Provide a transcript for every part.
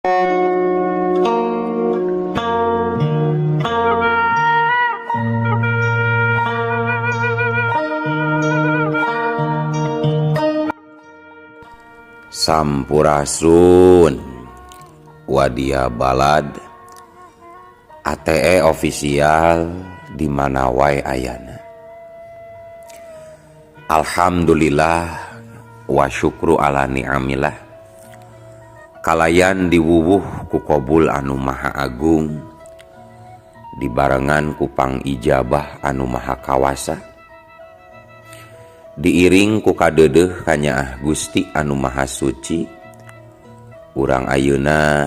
Sampurasun Wadia Balad ATE official di mana wae ayana. Alhamdulillah wa syukru ala ni'amillah kalayan diwuwuh ku Qobul anu maha agung dibarengan ku pang ijabah anu maha kawasa diiring ku kadeudeuh kanyaah Gusti anu maha suci. Urang ayeuna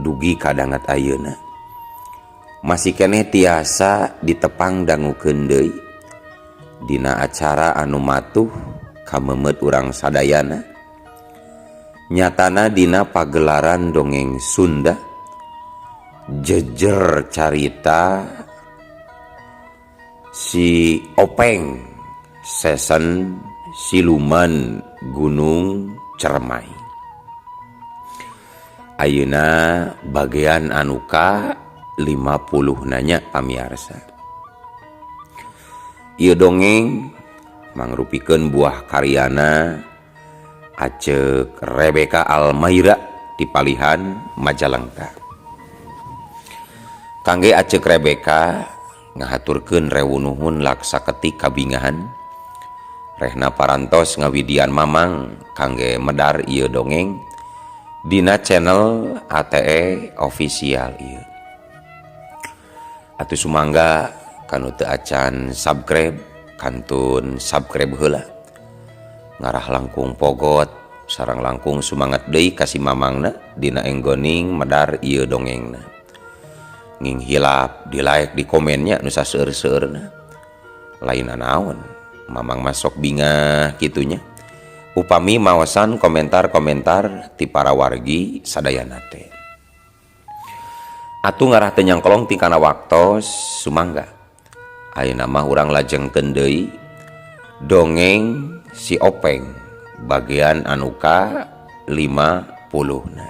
dugi kadangat ayeuna masih keneh tiasa ditepang dangukeun deui dina acara anu matuh kamemet urang sadayana. Nyatana dina pagelaran dongeng Sunda jejer carita si Openg Sesen Siluman Gunung Cermai. Ayeuna bagian anu ka 50 nanya pamiarsa. Ieu dongeng mangrupikeun buah karyana Aceuk Rebeka Almaira di Palihan Majalengka. Kangge Aceuk Rebeka ngahaturkeun rewu nuhun laksa ketik kabingahan rehna parantos ngawidian mamang kangge medar ieu dongeng dina channel ATE official ieu. Atuh sumangga kanu teu acan subscribe kantun subscribe heula. Ngarah langkung pogot sareng langkung sumangat deui ka si mamangna dina enggoning medar ieu dongengna. Nging hilap di like di komennya nu saseueur-seueurna. Lain naon, mamang masok bingah kitunya. Upami maosan komentar-komentar ti para wargi sadayana teh. Atuh ngarah teu nyangkolong ti kana waktos sumangga. Ayeuna mah urang lajengkeun deui dongeng si Openg bagian anu ka 50na.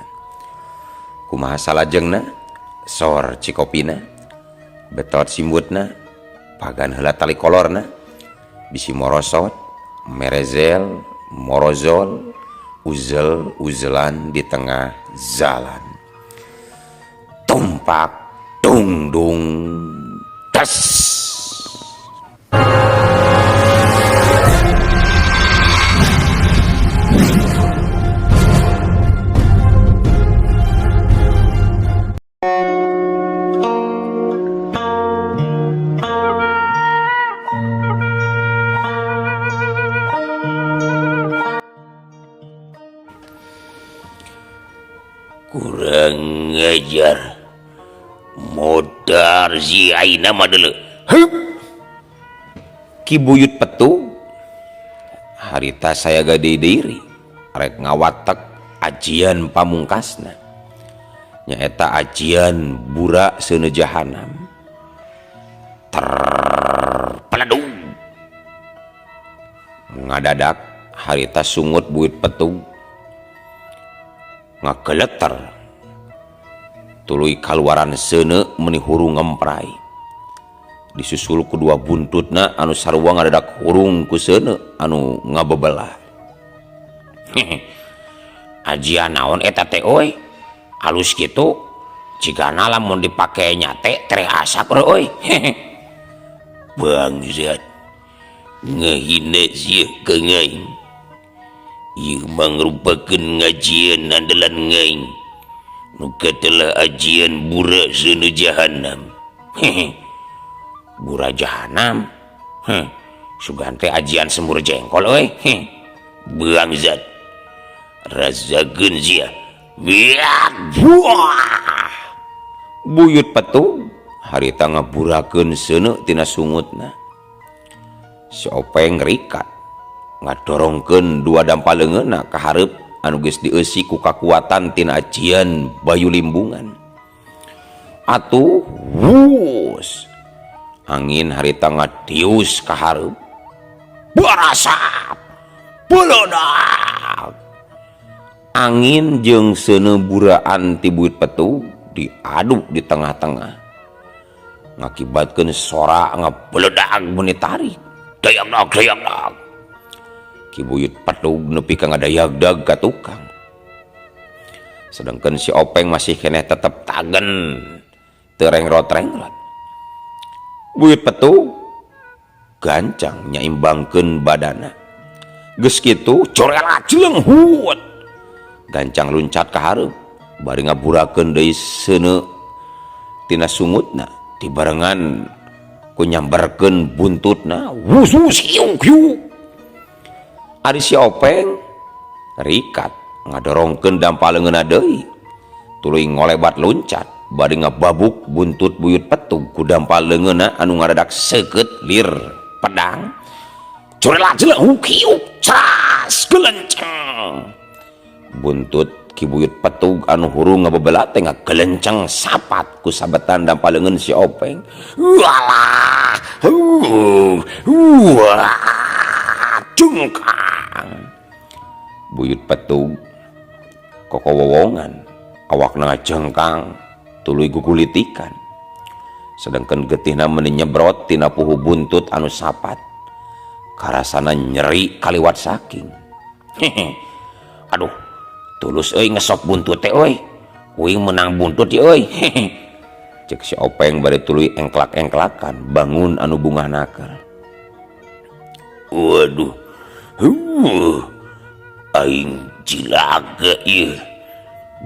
Kumaha salajengna? Sor cikopina betot simbutna pagan heula tali kolorna bisi morosot merezel morozol uzel-uzelan di tengah jalan tumpak dung dung tes. Kurang ngajar modar si aina mah deuleu Ki Buyut Petu harita saya gade diri rek ngawatek ajian pamungkasna nyaeta ajian bura seuneu jahanam terpeledung ngadadak harita sungut Buyut Petu ngageleter tuluy kaluaran seuneu meuni hurung ngemprai disusul kedua buntutna anu sarua ngadadak hurung ku seuneu anu ngabebelah. ajian naon eta teh euy alus kitu cigana lamun dipake nyate tere asap euy. Bangsat ngehina sia ka ngaing ieu mangrupakeun ngajian andalan ngaing nu katelah ajian bura seuneu jahanam. Bura jahanam sugan teh ajian semur jengkol euy. Bangsat rasakeun sia biak buah. Buyut Petu harita ngaburakeun seuneu tina sungutna. Si Openg rikat ngadorongkeun dua dampaleungeunna ka hareup anu geus dieusi ku kakuatan tina ajian bayu limbungan. Atuh wus angin harita ngatius ka hareup barasap bolodak angin jeung seneburaan ti buit petug diaduk di tengah-tengah ngakibatkeun sora ngabeledag mun ditarik dayagdag ki buyut petug nepi ka ngadayagdag ka tukang. Sedangkan si Openg masih keneh tetep tagen terengrot-rengrot. Buyut petug gancang nyaimbangkeun badana. Geus kitu corela jeleng huut gancang luncat ka hareup bari ngaburakeun deui seuneu tina sungutna dibarengan ku nyamberkeun buntutna wusus hiu hiu. Ari si Openg rikat ngadorongkeun dampaleungeunna deui tuluy ngolebat luncat bari ngababuk buntut buyut petug ku dampaleungeunna anu ngaradak seukeut lir pedang. Corela jeleng hiu cas gelenceng buntut ki buyut petug anu hurung ngabebelat teh ngagelenceng sapat ku sabetan dampaleungeun si Openg. Walah jungkang buyut petug kokowowongan awakna jengkang tuluy gugulitikan sedangkan getihna meuni nyebrot tina puhu buntut anu sapat karasana nyeri kaliwat saking. Aduh tulus euy ngesop buntut teh euy uing menang buntut ieu euy. Cek si Openg bari tuluy engklak-engklakan bangun anu bungah nakal. Waduh aing cilaga ieu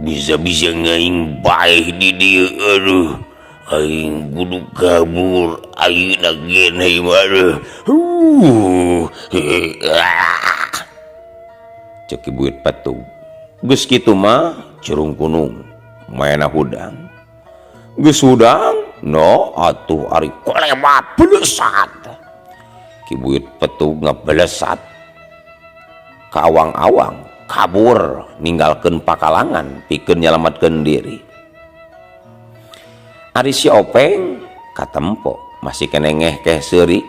bisa-bisa ngaing bae di dieu. Aduh aing kudu kabur ayeuna geneh mah. Cek buyut petug geus kitu mah curung kunung maena hudang geus hudang no atuh ari kolebat belesat ki buyut petug ngabelesat ka awang-awang kabur ninggalkeun pakalangan pikeun nyalametkeun diri. Ari si Openg katempo masih keneh ngeh seuri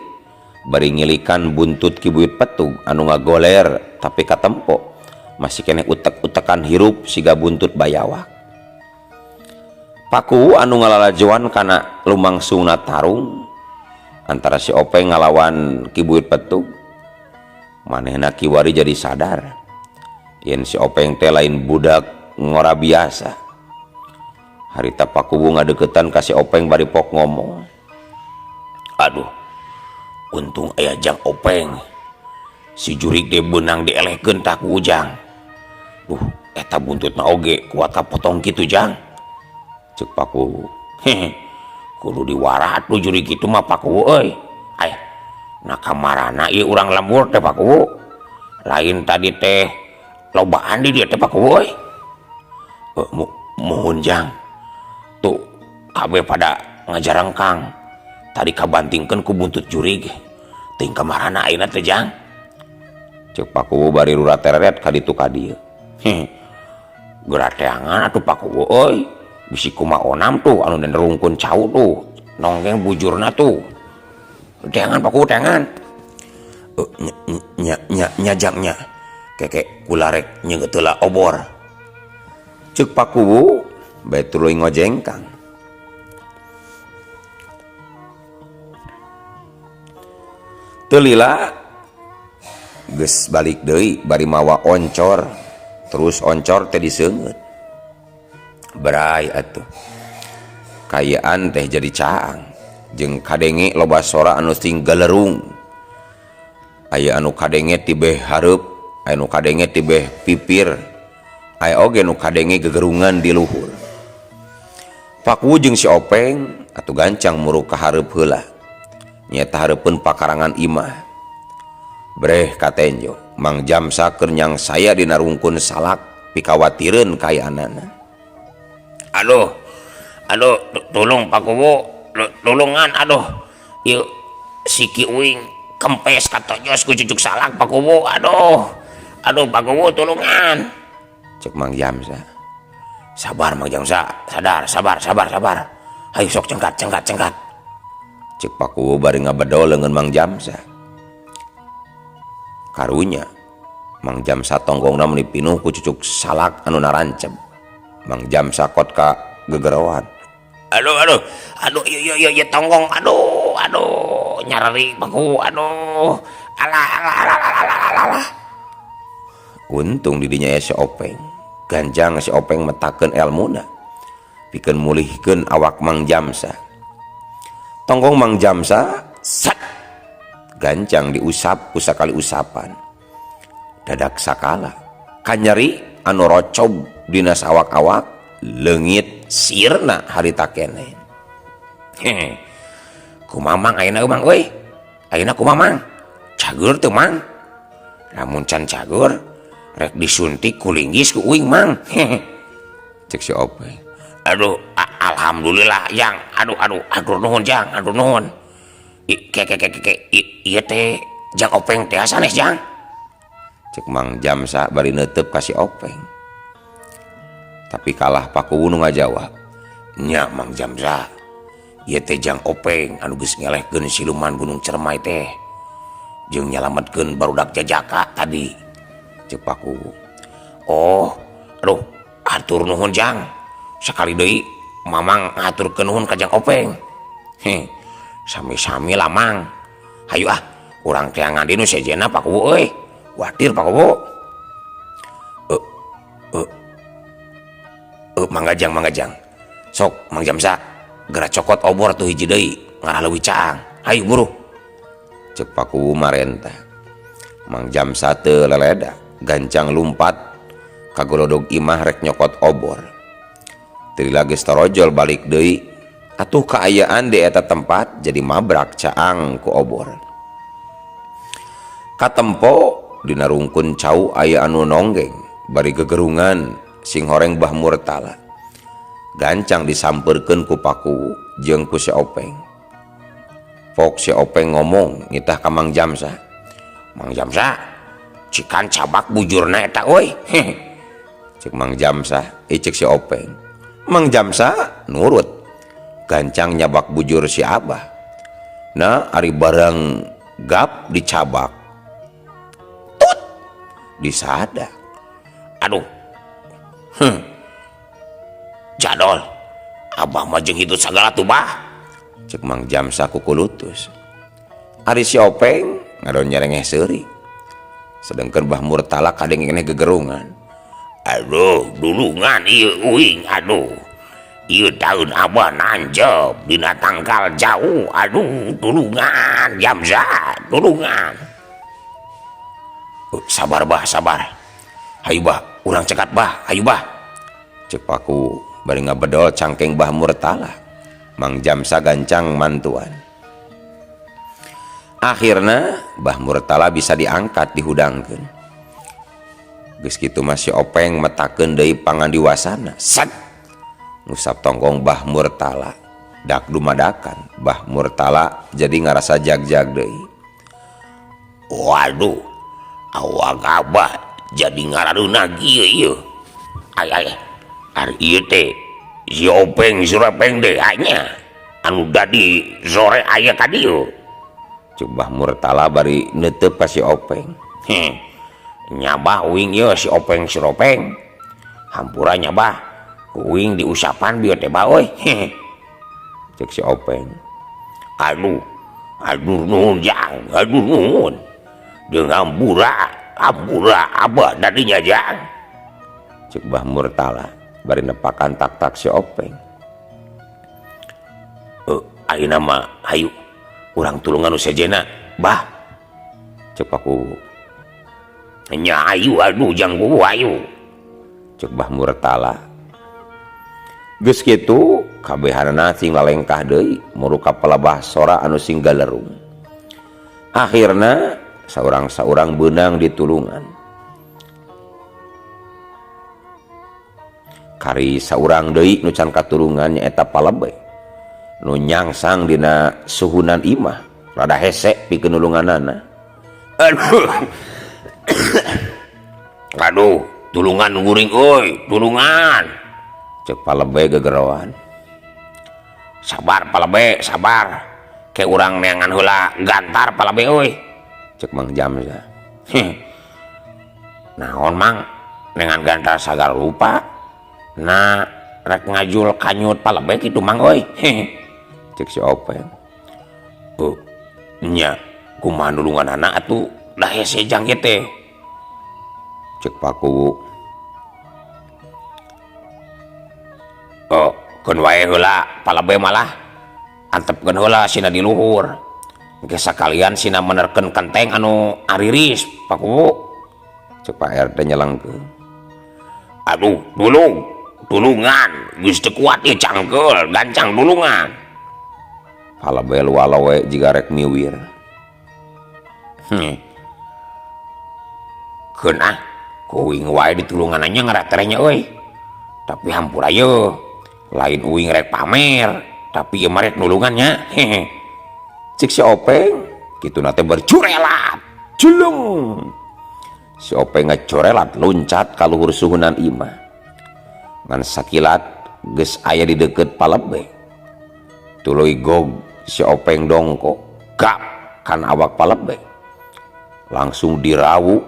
bari ngilikan buntut ki buyut petug anu ngagoler tapi katempo masih keneh utek-utekan hirup siga buntut bayawak. Paku anu ngalalajoan kana lumangsungna tarung antara si Openg ngalawan ki buyut petug manehna kiwari jadi sadar yen si Openg teh lain budak ngora biasa. Harita Pakuwu ngadeukeutan ka si Openg bari pok ngomong, aduh untung aya Jang Openg si jurig teh beunang dielehkeun tak ku Ujang. Eta buntutna oge kuat kapotong kitu Jang. Cek Pakuwu. Kudu diwarat lu jurig kitu mah Pakuwu euy. Aya nakamarana ieu urang lembur teh Pakuwu. Lain tadi teh lobaan di dieu teh Pakuwu euy. Mohon Jang. Tuh kabeh pada ngajarengkang. Tadi kabantingkeun ku buntut jurig. Teuing kamarana ayeuna teh Jang. Cek Pakuwu bari rurat tereret ka ditu ka dieu. Gerateangan atuh Pakuwu euy bisi kumaha onam tuh anu nerungkeun cau tuh nonggeng bujurna tuh teangan Pakuwu teangan nyajangnya keke kularek nyeungeut heula obor. Ceuk Pakuwu bae tuluy ngojengkang. Teu lila geus balik deui bari mawa oncor terus oncor teh diseungeut berai atuh kayaan teh jadi caang jeung kadenge loba sora anu ting galerung aya anu kadenge tibeh hareup aya anu kadenge tibeh pipir aya oge nu kadenge gegerungan di luhur. Pakuwu jeung si Openg atuh gancang muruk ka hareup heula nyaeta hareupeun pakarangan imah. Breh katenjo Mang Jamsa keur nyang saya dina rungkun salak pikawatireun kayaanana. Aduh tolong Pakuwu tulungan aduh ieu siki uing kempes katojos ku cucuk salak Pakuwu. Aduh Pakuwu tulungan. Cek Mang Jamsa. Sabar Mang Jamsa, sabar. Hayu sok cengkat. Cek Pakuwu bari ngabedol leungeun Mang Jamsa. Karunya Mang Jamsa tonggongna meni pinuh ku cucuk salak anu narancep. Mang Jamsa kot ka gegerowan. Aduh, iya tonggong, aduh, nyarari baku, aduh, alah. Untung didinya ya si Openg. Ganjang si Openg metakeun elmuna pikeun mulihkeun awak Mang Jamsa. Tonggong Mang Jamsa sat gancang diusap ku sakali usapan. Dadak sakala kanyeri anu rocob dina sawak-awak leungit sirna harita keneh. Kumamang ayeuna Mang euy. Ayeuna kumamang? Cagur teu Mang? Lamun can cagur rek disuntik ku linggis ku uing Mang. Cek si Openg. Aduh, alhamdulillah Jang. Aduh nuhun Jang, aduh nuhun. Ieu teh Jang Openg teh sanes Jang. Cek Mang Jamsa bari neuteup ka si Openg. Tapi kalah pakuwu nu ngajawab. Nya Mang Jamsa. Ieu teh Jang Openg anu geus ngelehkeun siluman Gunung Cermai teh. Jeung nyalametkeun barudak Jajaka tadi. Cek pakuwu. Oh, aduh, atur nuhun Jang. Sakali deui Mamang ngaturkeun nuhun ka Jang Openg. Sami-sami lah Mang. Hayu urang teh ngadi nu sejena pakuwu euy. Watir pakuwu. Manggajang. Sok Mang Jamsa, geura cokot obor tuh hiji deui ngaraleuwih caang. Hayu buru. Cek pakuwu marentah. Mang Jamsa teu leleda, gancang lumpat ka golodog imah rek nyokot obor. Teu lagi starojol balik deui, atuh kaayaan di eta tempat jadi mabrak caang ku obor. Katempo dina rungkun cau aya anu nonggeng bari gegerungan sing horeng Bah Murtala. Gancang disampeurkeun ku pakuwu jeung ku si Openg. Pok si Openg ngomong ngitah ka Mang Jamsa. Mang Jamsa, cikan cabak bujurna eta euy. Cek Mang Jamsa, cek si Openg. Mang Jamsa nurut. Gancang nyabak bujur si Abah. Nah, ari barang gap dicabak. Tut! Disada. Aduh. Jadol. Abah mah jeung hidup sagala tuh Bah. Cek Mang Jamsa kukulutus. Ari si Openg ngadon nyerengeh seuri. Sedangkan Bah Murtala kadeng keneh gegerungan. Aduh, dulungan ieu uing, aduh. Ieu daun Abah nanjep dina tangkal jauh. Aduh, dulungan Jamsa, dulungan. Sabar Bah, sabar. Hayu Bah, urang cekat Bah, hayu Bah. Cek paku bari ngabedol cangkeng Bah Murtala. Mang Jamsa gancang mantuan. Akhirna Bah Murtala bisa diangkat dihudangkeun. Geus kitu mah si Openg metakeun deui pangandiwasana. Sat. Ngusap tonggong Bah Murtala. Dak dumadakan Bah Murtala jadi ngarasa jag-jag deui. Waduh, awak Abah jadi ngaraduna ieu. Ay. Ari ieu teh si Openg Surapeng deh anya anu dadi sore aya ka dieu. Cuk Bah Murtala bari neuteup ka si Openg. Nyabah uing ieu si Openg Suropeng. Hampura nyabah uing diusapan bieu teh Bah euy. Cek si Openg. Aduh nuhun Jang, aduh nuhun. Jeung hampura Abah dadinya Jang. Cek Bah Murtala bari nepakan tak-tak si Openg. Ayeuna mah hayu urang tulungan nu sejenna Bah. Cek aku Nya ayu, aduh Jang Wuwu ayu. Cek Bah Murtala. Geus kitu kabehanana sing lalengkah deui muruka pelebah sora anu sing galerung. Akhirna saurang-saurang beunang ditulungan. Kari saurang deui nu can katulungan nyaeta palebe. Nu nyangsang dina suhunan imah rada hese pikeun nulunganana. Aduh, tulungan nguring euy, tulungan. Cek palebe gegerowan. Sabar palebe, sabar. Ke urang neangan heula gantar palebe euy. Cek Mang Jamsa. naon mang dengan ganda sagala rupa nah rek ngajul kanyut palebek itu mang euy cek si Openg. nya kumaha nulungan anak atuh dah hese jang kieu teh Cek Pakuwu. keun wae heula palebek malah antepkeun heula sina di luhur engke sakalian sina menerkeun kenteng anu ariris Pakuwu. Cek Pak RT nyelengkeun. Aduh dulungan geus teu kuat ieu cangkeul gancang dulungan Palebel walau we jiga rek miwir. Keun kuing wae ditulungananya ngaraterenya euy tapi hampura ye lain uing rek pamer tapi ieu mah rek nulungannya Cek si Openg kitu nate bercurelat julung. Si Openg ngacorelat loncat ka luhur suhunan imah ngan sakilat geus aya di deukeut palebek. Tuluy gog si Openg dongko gap kan awak palebek langsung dirawu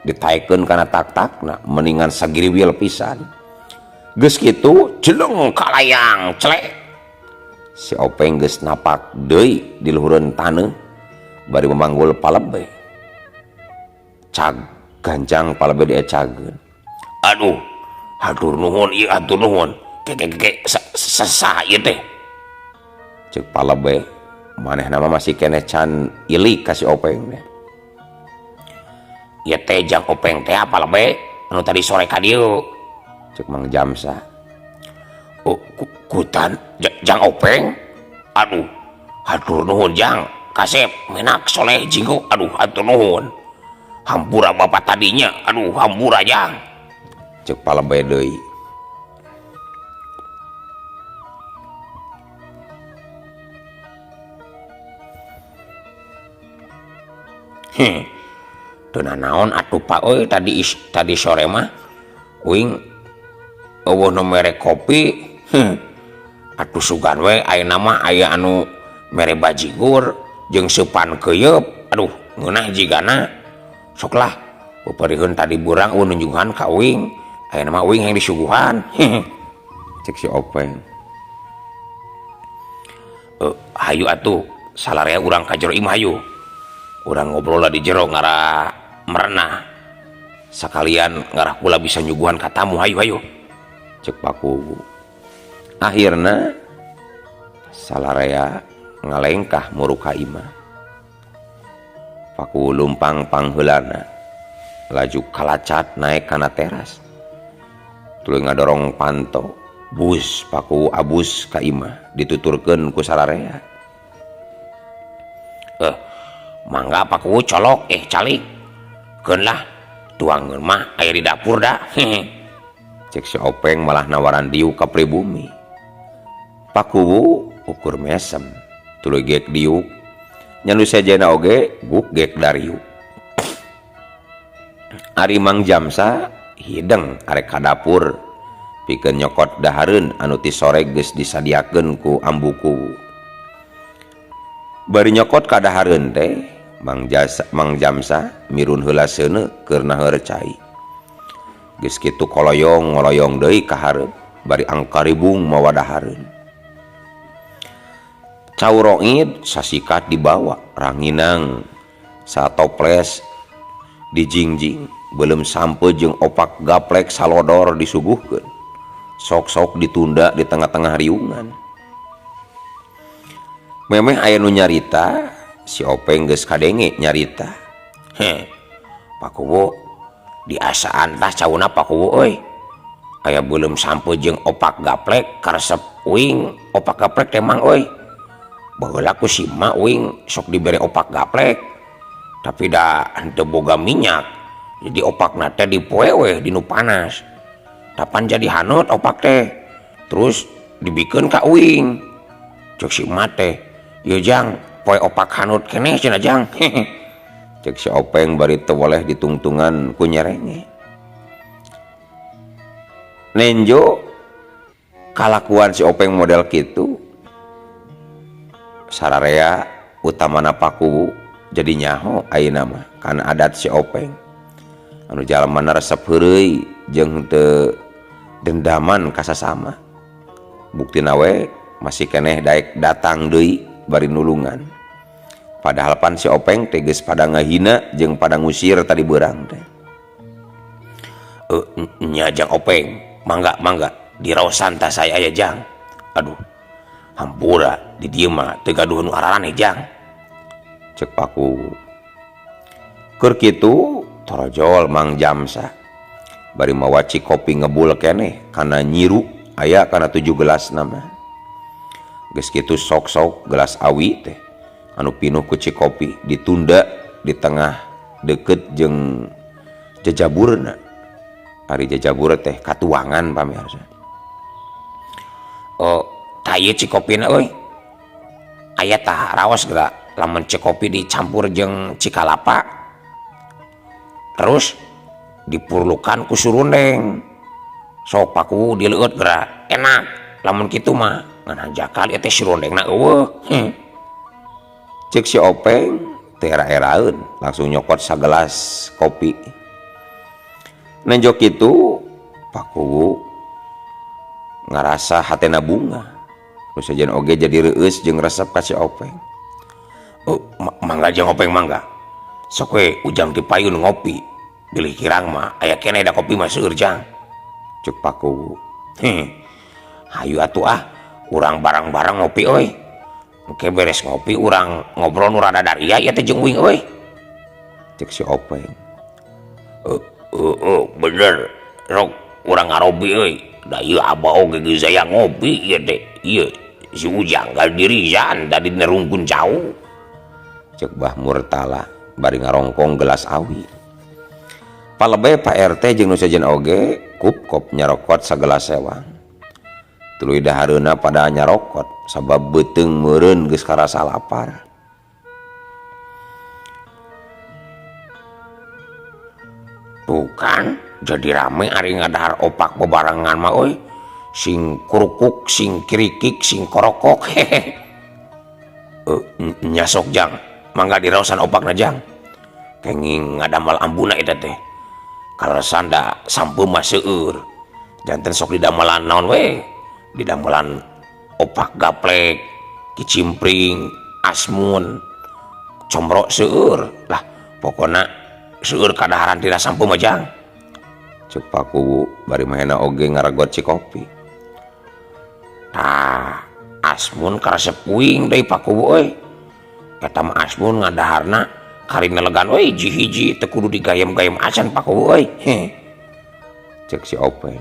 ditaikeun kana tak-takna meningan sagiriwil pisan. Geus kitu jeleng kalayang celek si Openg geus napak deui di luhureun taneuh bari memanggul palebek. Cag ganjang palebek diecageun. Aduh hatur nuhun ieu hatur nuhun ke saha ieu teh Cek palebek manehna mah masih keneh can ilik ka si Openg teh. ieu teh jang Openg teh palebek anu tadi sore ka dieu Cek Mang Jamsa. Kutan jang Openg. Aduh hatur nuhun jang kasep menak soleh jinggo. Aduh hatur nuhun hampura bapak tadinya. Aduh hampura jang. Cek palebek deui. Teu naon atuh Pak euy tadi sore mah uing eueuh nu mere kopi atuh sugan we ayeuna mah aya anu mere bajigur jeung seupan keuyeub. Aduh ngeunah jigana sok lah puparieun tadi burang nunjukan ka uing ayeuna mah uing yang disuguhan Cek si Openg. Hayu atuh salarea urang ka jero imah hayu urang ngobrol lah di jero ngarah merenah sakalian ngarah pula bisa nyuguhan ka tamu. Hayu Cek Pakuwu. Akhirna salarea ngalengkah muru ka imah. Pakuwu lumpang pangheulana laju kalacat naik kana teras tuluy ngadorong panto bus Pakuwu abus ka imah dituturkeun ku salarea. Mangga Pakuwu colok calik keun lah tuangeun mah aya di dapur da Cek si Openg malah nawaran diuk ka pribumi. Pakuwu ukur mesem tuluy gek diuk nyandu sejena oge guk gek dariuk. Ari Mang Jamsa hideng arek ka dapur pikeun nyokot dahareun anu ti sore geus disadiakeun ku ambuku. Bari nyokot ka dahareun teh Mang Jamsa mirun heula seuneu keur naheur cai. Geus kitu koloyong ngoloyong deui ka hareup bari angkaribung mawa dahareun. Cauroid sasikat dibawa ranginang satoples dijingjing belum sampai jeung opak gaplek salodor disuguhkeun sok-sok ditunda di tengah-tengah riungan. Memeh aya nu nyarita si Openg geus kadenge nyarita. Pakuwu diasaan tah cauna Pakuwu euy aya belum sampai jeung opak gaplek karesep uing opak gaplek teh mang euy baheula ku si ma uing sok dibere opak gaplek tapi da henteu boga minyak jadi opakna teh dipoe di nu panas tapan jadi hanut opak teh terus dibikeun ka uing cek si ma teh ieu jang poe opak hanut keneh cenah jang Cek si Openg bari teu boleh ditungtungan ku nyerenge. Nenjo kalakuan si Openg model kitu sararea utamana Pakuwu jadi nyaho ayeuna mah kana adat si Openg anu jalma resep heureuy jeung teu dendaman ka sasama. Buktina we masih keneh daek datang deui bari nulungan. Padahal pan si Openg teges pada ngahina jeung pada ngusir tadi beurang teh. Nya Jang Openg, mangga diraosan tah saya aya Jang. Aduh, hampura di dieu mah teu gaduh nu araraneh Jang. Cek paku. Keur kitu torojol Mang Jamsa. Bari mawaci kopi ngebul keneh kana nyiru aya kana 7 gelas nama. Geus kitu sok-sok gelas awi teh anu pinuh ku cikopi ditunda di tengah deket jeung jajaburna. Ari jajabur teh katuangan pamirsa. Oh, tah ieu cikopina euy. Aya tah raos geura lamun cikopi dicampur jeung cikalapa. Terus dipurlukan ku surundeng. Sok paku dileueut geura enak. Lamun kitu mah ngan hanjakal ieu teh surundengna eueuh. Cek si Openg teu era-eraeun langsung nyokot sagelas kopi. Nenjok kitu paku ngarasa hatena bunga. Terus sajen oge jadi reueus jeung resep ka si Openg. Oh, mangga Jang Openg mangga. Sok we ujang di payun ngopi. Bilih kirang mah aya keneh da kopi mah seueur Jang. Cek paku. Hayu atuh urang barang-barang ngopi euy. Engke beres ngopi urang ngobrol nu rada daria ieu teh jeung uing euy. Cek si Openg. Bener. Rok urang ngarobi euy. Da ieu abah oge geus aya ngopi ieu teh. Ieu si Ujang Gadirian tadi nerungkun jauh. Cek Bah Murtala bari ngarongkong gelas awi. Palebe Pak RT jeung nu sajen oge kop nyarokot sagelas sewang. Tuluy dahareuna pada nyarokot sabab beuteung meureun geus karasa lapar. Tuh kan jadi rame ari ngadahar opak bebarengan mah euy. Sing kurukuk, sing kirikik, sing korokok. Nya sok Jang, mangga diraosan opakna Jang. Kenging ngadamel ambuna eta teh. Kaleresan da sampeu mah seueur. Janten sok didamelan naon we? Didamelan opak gaplek, kicimpring, asmun, combro seueur. Lah pokona seueur kadaharan tina sampeu mah Jang. Cek paku bari mahena oge ngaragot cikopi. Tah asmun karesep uing deui paku euy. Eta mah asmun ngadaharna karina legan euy hiji-hiji teu kudu digayem-gayem acan paku euy. Cek si Openg.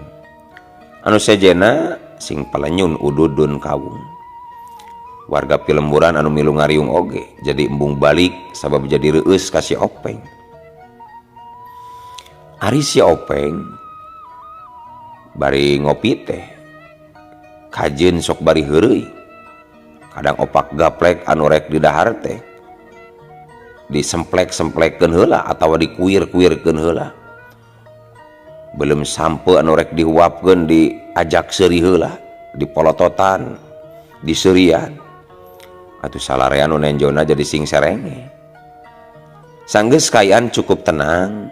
Anu sejena sing palenyun ududun kawung. Warga Pilemburan anu milu ngariung oge jadi embung balik sabab jadi reueus ka si Openg. Ari si Openg bari ngopi teh kajeun sok bari heureuy. Kadang opak gaplek anu rek didahar teh disemplek-semplekkeun heula atawa dikuir-kuirkeun heula. Belum sampe anu rek dihuapkeun diajak seuri heula, dipolototan, diseurian. Atuh salarea anu nenjona jadi sing serenge. Sanggeus kayaan cukup tenang,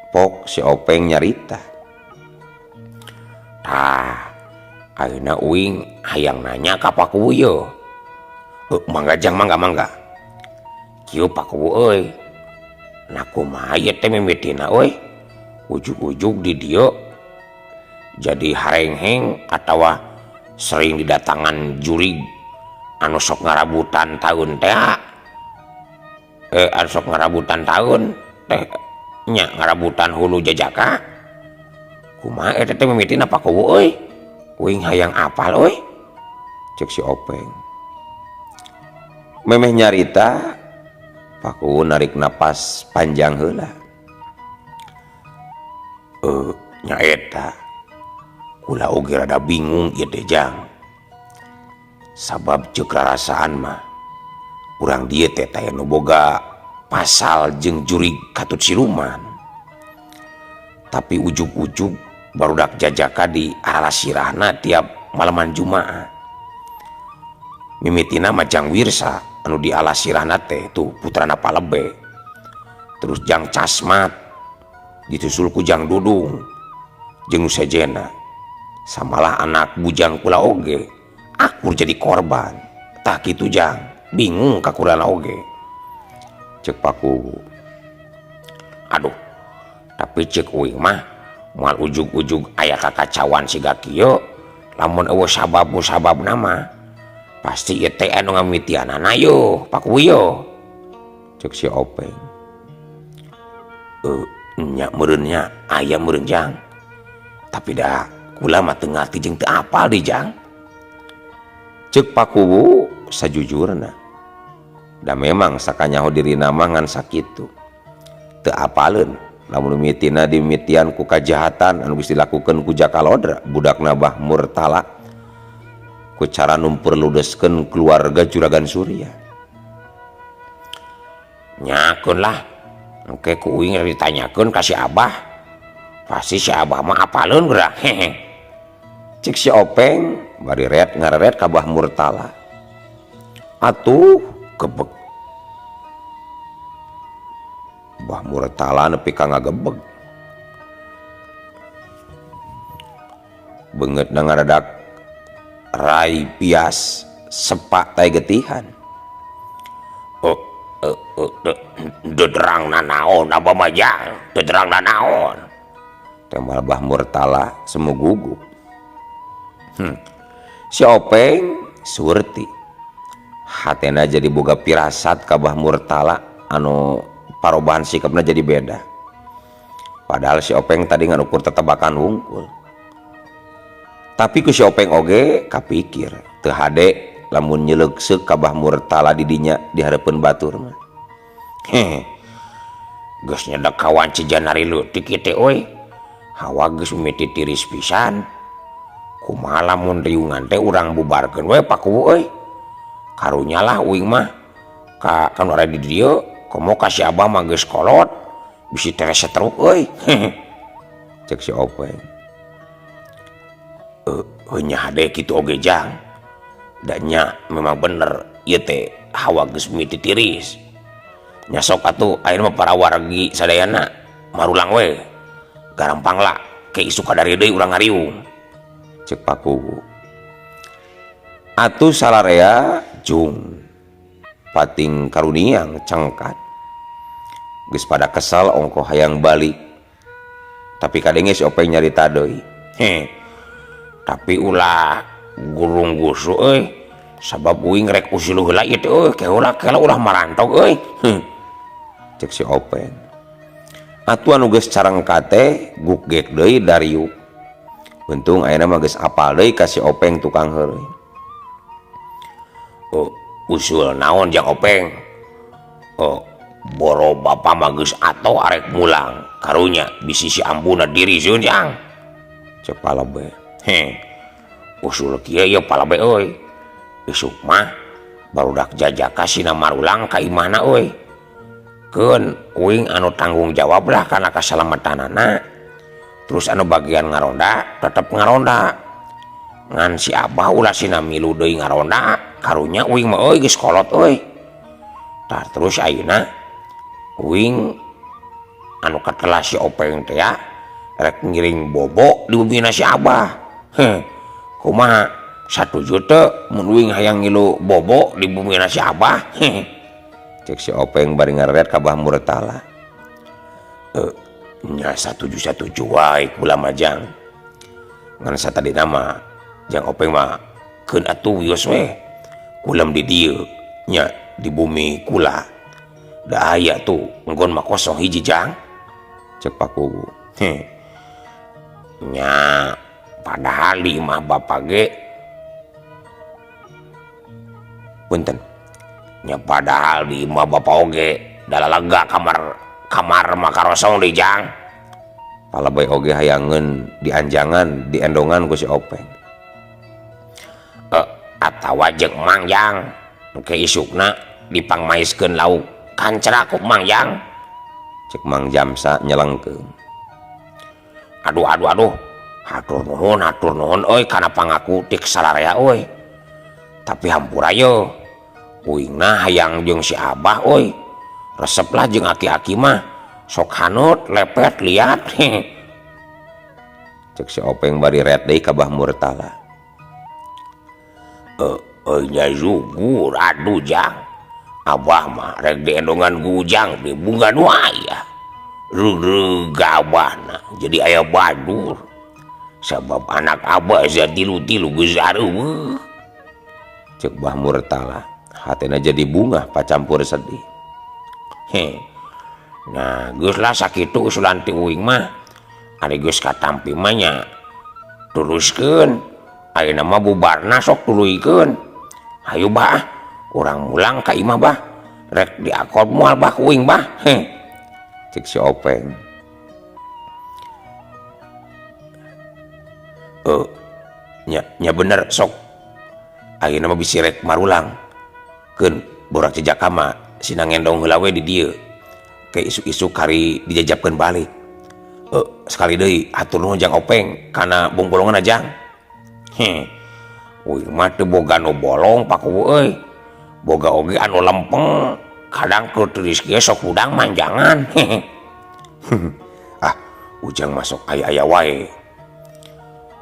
pok si Openg nyarita. Tah ayeuna uing hayang nanya ka paku ieu. Mangga Jang mangga. Kieu paku euy. Nah kumaha ieu teh mimitina euy? Ujug-ujug di dieu jadi harengheng atawa sering didatangan jurig anu sok ngarabutan tahun teh. Anu sok ngarabutan tahun teh nya ngarabutan hulu jajaka. Kumaha eta teh mimitina paku euy? Uing hayang apal euy. Cek si Openg. Memeh nyarita paku narik napas panjang heula. Nya eta kula oge rada bingung ieu teh Jang. Sabab ceuk rarasaan mah urang dieu teh taya nu boga pasal jeung jurig katut siluman. Tapi ujug-ujug barudak jajaka di alas sirahna tiap malaman Jumaah. Mimitina mah Jang Wirsa anu di alas sirahna teh tuh putrana Palebe. Terus Jang Casmat ditusul kujang Dudung jeung nu sejena samalah anak bujang kula oge akur jadi korban tah kitu jang bingung kakurana oge cek Pakuwu. Aduh tapi cek uing mah moal ujug-ujug aya kakacauan siga kieu lamun eueuh sabab nama pasti ieu teh anu ngamitianana yo Pakuwu yo cek si Openg. Nya meureunnya aya meureun jang tapi dah kula mah teu ngarti jeung teu apal di jang cek Pakuwu sajujurna da memang sakanyaho dirina mah ngan sakitu teu apaleun lamun mimitina dimimitian ku kajahatan anu geus dilakukeun ku Jakalodra budakna Bah Murtala ku cara numpur ludeskeun keluarga Juragan Surya. Nyakeun lah engke ku uing ditanyakeun ka si Abah pasti si Abah mah apaleun geura hehe cik si Openg bari ngaret ka Bah Murtala. Atuh gebeg Bah Murtala nepi ka ngagebeg beungeutna ngaradak rai pias sepak tay getihan. Dederang nanaon apa majang dederang nanaon tembal Bah Murtala semugugu. Si Openg surti hatena jadi boga pirasat ka Bah Murtala anu parobahan sikapna jadi beda padahal si Openg tadi nganukur tetebakan wungkul tapi ku si Openg oge kapikir teu hade lamun nyeleugseuk ka Bah Murtala di dinya di hareupeun batur mah. Geus nyedak kawan cijanari leutik ieu teh euy. Hawa geus mimiti tiris pisan. Kumaha lamun riungan teh urang bubarkeun we Pakuwu euy. Karunya lah uing mah ka kanu aya di dieu, komo ka si Abah mah geus kolot. Bisi terese teruk euy. Cek si Openg. Nya hade kitu oge jang. Da nya memang bener ieu teh hawa geus mimiti tiris. Nya sok atuh ayeuna mah para wargi sadayana marulang we garampang lah ke isu kadari deui urang ngariung cek Pakuwu. Atuh salarea jung pating karuniang cengkat geus pada kesal ongko hayang balik tapi kadenge si Openg nyarita deui tapi ulah gurung gusu euy sabab uing rek usilu heula ieu teh euy kela ulah marantog euy cek si Openg. Atuh anu geus carengkat teh gugek deui Dariuk. Untung ayeuna mah geus apal deui ka si Openg tukang heureuy. Usul naon jang Openg? Boro bapa mah geus ato arek mulang. Karunya bisi si ambuna diri sieun jang. Cek Palabe. Usul kieu ye Palabe euy. Isuk mah barudak jajaka sina marulang ka imahna euy. Keun uing anu tanggung jawab lah karena kasalamatanana terus anu bagian ngaronda tetep ngaronda ngan si Abah ulah sina milu deui ngaronda karunya uing mah euy geus kolot euy tah terus ayeuna uing anu katelah si Openg teh ya rek ngiring bobo di bumina si Abah kumaha satuju teu mun uing hayang ngilu bobo di bumina si Abah cek si Openg bari ngaret ka Bah Murtala. Nya satuju wae kula majang. Ngan satadi nama jang Openg mah keun atuh wios we. Kulam di dieu nya di bumi kula. Da aya tuh nggon mah kosong hiji jang. Cek Pakuwu. Nya padahal di imah bapa ge punten nya padahal di imah bapa oge dalalega kamar mah karosong deui jang. Palabai oge hayangeun dianjangan diendongan ku si Openg. Atawa jeung Mang Jang engke isukna dipangmaiskeun lauk kancra ku Mang Jang. Cek Mang Jamsa nyelengkeung. Aduh hatur nuhun euy kana pangaku tik salarea euy. Tapi hampura yeuh uingna hayang jeung si Abah euy resep lah jeung aki-aki mah sok hanut lepet lihat cek si Openg bari red deui ka Bah Murtala. nya zugur aduh jang abah mah rek diendongan gujang di bunga nuaya gabahna jadi aya badur sabab anak abah tilu-tilu geus areueuh Cek Bah Murtala hatena jadi bunga pacampur sedih. Nah geus lah sakitu usulan ti uing mah ari geus katampi mah nya teruskeun ayeuna mah bubarna sok tuluikeun hayu bah urang mulang ka imah bah rek diakod moal bah uing bah Cek si Openg. nya bener sok ayeuna mah bisi rek marulang keun borak jejak mah sina ngendong heula we di dieu ke isu-isu kari dijajabkeun balik. Sekali deui hatur nuhun Jang Openg kana bongbolongan Jang. Uing mah teu boga nu bolong pakuwu euy. Boga oge anu lempeng, kadang keuteuris ge sok hudang manjangan. Ujang masuk aya-aya wae.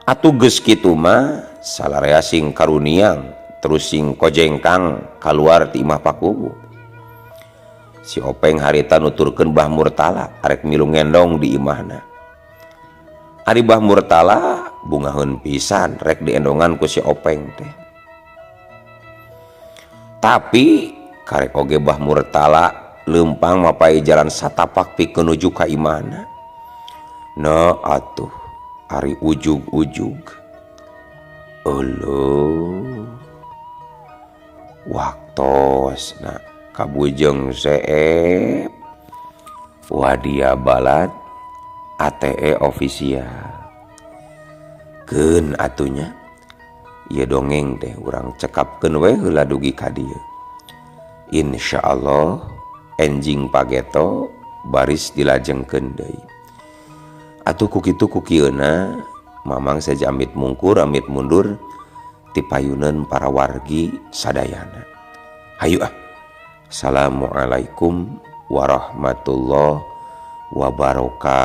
Atuh geus kitu mah salarea sing karuniang terus sing kojengkang kaluar ti imah pakuwu. Si Openg harita nuturkeun Bah Murtala arek milu ngendong di imahna. Ari Bah Murtala bungaheun pisan rek diendongan ku si Openg teh. Tapi karek oge Bah Murtala leumpang mapai jalan satapak pikeun nuju ka imahna. Nah atuh ari ujug-ujug. Eueuh. Waktosna kabujeng seep wadia balad ATE official keun atunya ieu dongeng teh urang cekapkeun we heula dugi ka dieu insyaallah enjing pageto baris dilajengkeun deui atuh ku kitu ku kieuna mamang saja amit mungkur amit mundur ti payuneun para wargi sadayana hayu Assalamualaikum warahmatullahi wabarakatuh.